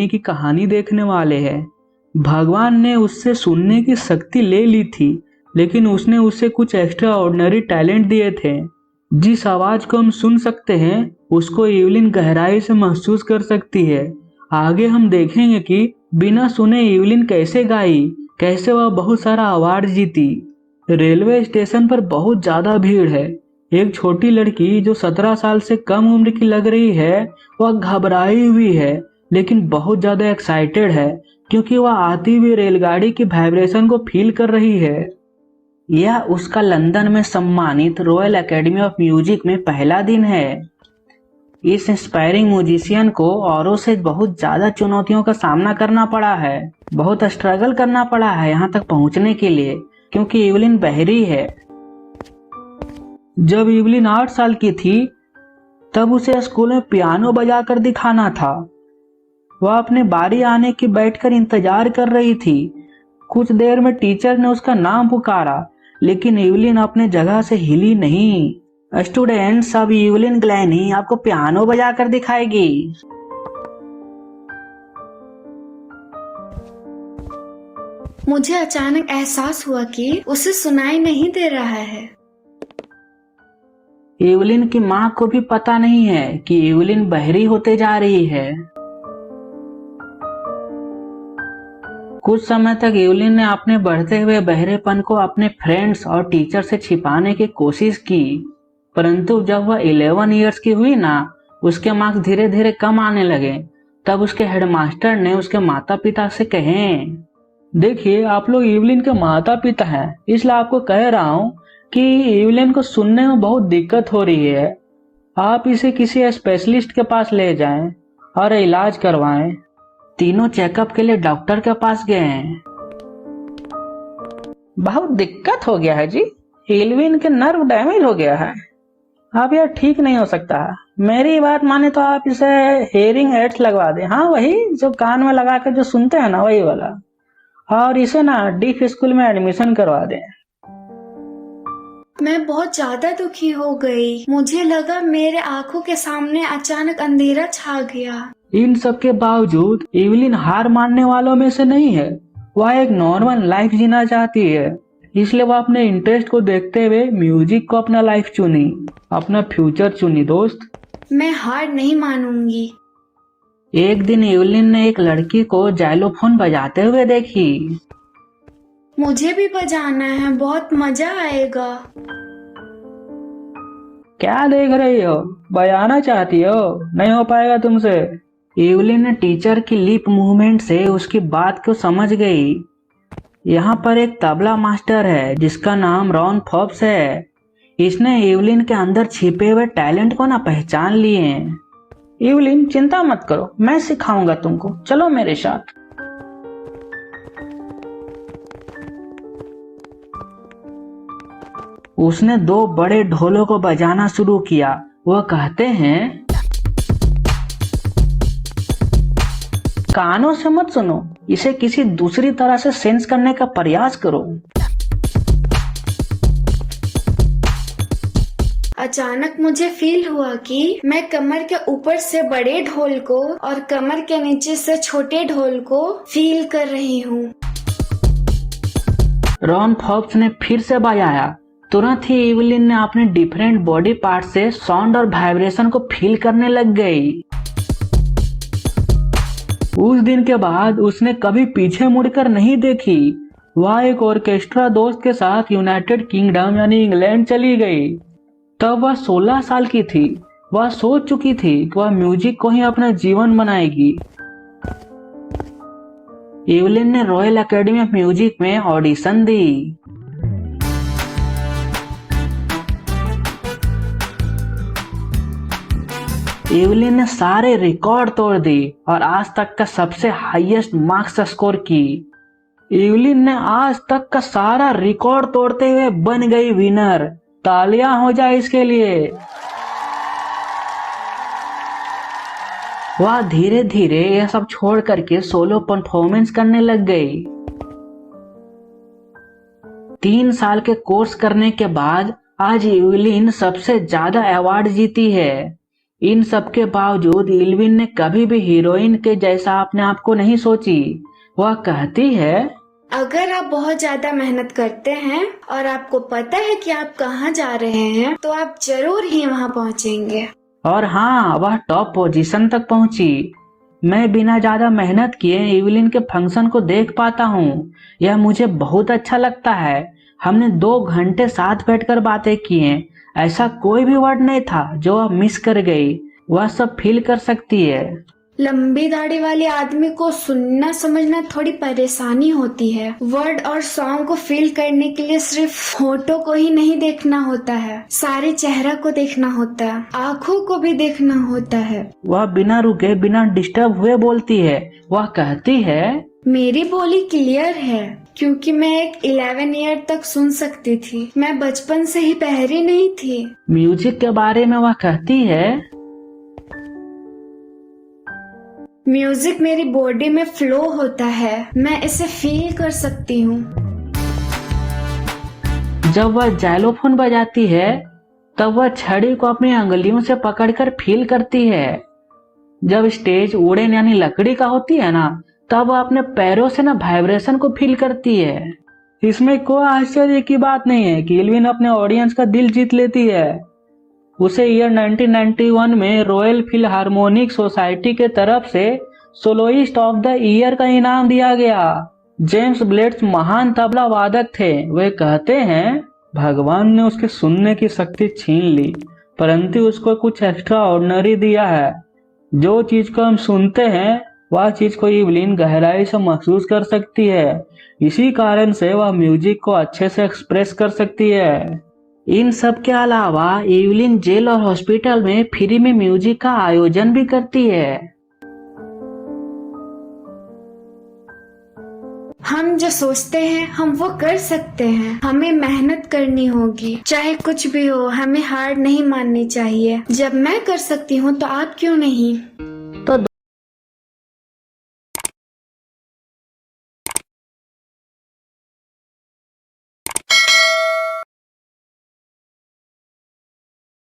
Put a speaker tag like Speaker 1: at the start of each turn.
Speaker 1: सुनने की कहानी देखने वाले हैं। भगवान ने उससे सुनने की शक्ति ले ली थी, लेकिन उसने उसे कुछ एक्स्ट्रा ऑर्डिनरी टैलेंट दिए थे। जिस आवाज को हम सुन सकते हैं उसको इवलिन गहराई से महसूस कर सकती है। आगे हम देखेंगे कि बिना सुने इवलिन कैसे गाई, कैसे वह बहुत सारा अवार्ड जीती। रेलवे स्टेशन पर बहुत ज्यादा भीड़ है। एक छोटी लड़की जो 17 साल से कम उम्र की लग रही है, वह घबराई हुई है लेकिन बहुत ज्यादा एक्साइटेड है, क्योंकि वह आती हुई रेलगाड़ी की वाइब्रेशन को फील कर रही है। यह उसका लंदन में सम्मानित रॉयल एकेडमी ऑफ म्यूजिक में पहला दिन है। इस इंस्पायरिंग म्यूजिशियन को औरों से बहुत ज्यादा चुनौतियों का सामना करना पड़ा है, बहुत स्ट्रगल करना पड़ा है यहाँ तक पहुँचने के लिए, क्योंकि इवलिन बहरी है। जब इवलिन 8 साल की थी तब उसे स्कूल में पियानो बजाकर दिखाना था। वह अपने बारी आने की बैठकर इंतजार कर रही थी। कुछ देर में टीचर ने उसका नाम पुकारा, लेकिन इवलिन अपने जगह से हिली नहीं। स्टूडेंट्स, अब इवलिन ग्लैनी आपको पियानो बजाकर दिखाएगी।
Speaker 2: मुझे अचानक एहसास हुआ कि उसे सुनाई नहीं दे रहा है।
Speaker 1: इवलिन की माँ को भी पता नहीं है कि इवलिन बहरी होते जा रही है। कुछ समय तक इवलिन ने अपने बढ़ते हुए बहरेपन को अपने फ्रेंड्स और टीचर से छिपाने की कोशिश की, परंतु जब वह 11 इयर्स की हुई ना, उसके मार्क्स धीरे धीरे कम आने लगे। तब उसके हेडमास्टर ने उसके माता पिता से कहे, देखिए आप लोग इवलिन के माता पिता हैं, इसलिए आपको कह रहा हूँ कि इवलिन को सुनने में बहुत दिक्कत हो रही है। आप इसे किसी स्पेशलिस्ट के पास ले जाएं और इलाज करवाएं। तीनों चेकअप के लिए डॉक्टर के पास गए। बहुत दिक्कत हो गया है जी, इवलिन के नर्व डैमेज हो गया है। अब यह ठीक नहीं हो सकता। मेरी बात माने तो आप इसे हेयरिंग एड्स लगवा दें। हाँ, वही जो कान में लगा के जो सुनते हैं ना, वही वाला। और इसे ना डीफ स्कूल में एडमिशन करवा दें।
Speaker 2: मैं बहुत ज्यादा दुखी हो गई। मुझे लगा मेरे आंखों के सामने अचानक अंधेरा छा गया।
Speaker 1: इन सब के बावजूद इवलिन हार मानने वालों में से नहीं है। वह एक नॉर्मल लाइफ जीना चाहती है, इसलिए वह अपने इंटरेस्ट को देखते हुए म्यूजिक को अपना लाइफ चुनी, अपना फ्यूचर चुनी। दोस्त,
Speaker 2: मैं हार नहीं मानूंगी।
Speaker 1: एक दिन इवलिन ने एक लड़की को जाइलोफोन बजाते हुए देखी।
Speaker 2: मुझे भी बजाना है, बहुत मजा आएगा।
Speaker 1: क्या देख रही हो? बजाना चाहती हो? नहीं हो पाएगा तुमसे। इवलिन ने टीचर की लिप मूवमेंट से उसकी बात को समझ गई। यहाँ पर एक तबला मास्टर है जिसका नाम रॉन फॉब्स है। इसने इवलिन के अंदर छिपे हुए टैलेंट को ना पहचान लिए। इवलिन, चिंता मत करो, मैं सिखाऊंगा तुमको, चलो मेरे साथ। उसने 2 बड़े ढोलों को बजाना शुरू किया। वह कहते हैं, कानों से मत सुनो, इसे किसी दूसरी तरह से सेंस करने का प्रयास करो।
Speaker 2: अचानक मुझे फील हुआ कि मैं कमर के ऊपर से बड़े ढोल को और कमर के नीचे से छोटे ढोल को फील कर रही हूँ।
Speaker 1: रॉन फॉब्स ने फिर से बजाया। तुरंत ही इवलिन ने अपने डिफरेंट बॉडी पार्ट से साउंड और वाइब्रेशन को फील करने लग गई। उस दिन के बाद उसने कभी पीछे मुड़कर नहीं देखी। वह एक ऑर्केस्ट्रा दोस्त के साथ यूनाइटेड किंगडम यानी इंग्लैंड चली गई। तब वह 16 साल की थी। वह सोच चुकी थी कि वह म्यूजिक को ही अपना जीवन बनाएगी। इवलिन ने रॉयल एकेडमी ऑफ म्यूजिक में ऑडिशन दी। इवलिन ने सारे रिकॉर्ड तोड़ दी और आज तक का सबसे हाईएस्ट मार्क्स स्कोर की। इवलिन ने आज तक का सारा रिकॉर्ड तोड़ते हुए बन गई विनर। तालियां हो जाए इसके लिए। वह धीरे धीरे यह सब छोड़ करके सोलो परफॉर्मेंस करने लग गई। 3 साल के कोर्स करने के बाद आज इवलिन सबसे ज्यादा अवार्ड जीती है। इन सब के बावजूद इल्विन ने कभी भी हीरोइन के जैसा अपने आप को नहीं सोची। वह कहती है,
Speaker 2: अगर आप बहुत ज्यादा मेहनत करते हैं और आपको पता है कि आप कहाँ जा रहे हैं तो आप जरूर ही वहाँ पहुँचेंगे।
Speaker 1: और हाँ, वह टॉप पोजीशन तक पहुंची। मैं बिना ज्यादा मेहनत किए इवलिन के फंक्शन को देख पाता हूँ। यह मुझे बहुत अच्छा लगता है। हमने 2 घंटे साथ बैठकर बातें की हैं। ऐसा कोई भी वर्ड नहीं था जो वह मिस कर गई। वह सब फील कर सकती है।
Speaker 2: लंबी दाढ़ी वाले आदमी को सुनना समझना थोड़ी परेशानी होती है। वर्ड और सॉन्ग को फील करने के लिए सिर्फ फोटो को ही नहीं देखना होता है, सारे चेहरा को देखना होता है, आँखों को भी देखना होता है।
Speaker 1: वह बिना रुके बिना डिस्टर्ब हुए बोलती है। वह कहती है,
Speaker 2: मेरी बोली क्लियर है क्योंकि मैं एक 11 ईयर तक सुन सकती थी। मैं बचपन से ही बहरी नहीं थी।
Speaker 1: म्यूजिक के बारे में वह कहती है,
Speaker 2: म्यूजिक मेरी बॉडी में फ्लो होता है, मैं इसे फील कर सकती हूँ।
Speaker 1: जब वह जाइलोफोन बजाती है तब वह छड़ी को अपनी अंगुलियों से पकड़कर फील करती है। जब स्टेज वुडन यानी लकड़ी का होती है ना, तब वह अपने पैरों से ना वाइब्रेशन को फील करती है। इसमें कोई आश्चर्य की बात नहीं है कि इल्विन अपने ऑडियंस का दिल जीत लेती है। उसे ईयर 1991 में रॉयल फिलहार्मोनिक सोसाइटी के तरफ से सोलोइस्ट ऑफ द ईयर का इनाम दिया गया। जेम्स ब्लेड्स महान तबला वादक थे। वे कहते हैं, भगवान ने उसके सुनने की शक्ति छीन ली, परंतु उसको कुछ एक्स्ट्रा ऑर्डिनरी दिया है। जो चीज को हम सुनते हैं वह चीज को इवलिन गहराई से महसूस कर सकती है। इसी कारण से वह म्यूजिक को अच्छे से एक्सप्रेस कर सकती है। इन सब के अलावा इवलिन जेल और हॉस्पिटल में फ्री में म्यूजिक का आयोजन भी करती है।
Speaker 2: हम जो सोचते हैं हम वो कर सकते हैं। हमें मेहनत करनी होगी, चाहे कुछ भी हो। हमें हार नहीं माननी चाहिए। जब मैं कर सकती हूँ तो आप क्यों नहीं।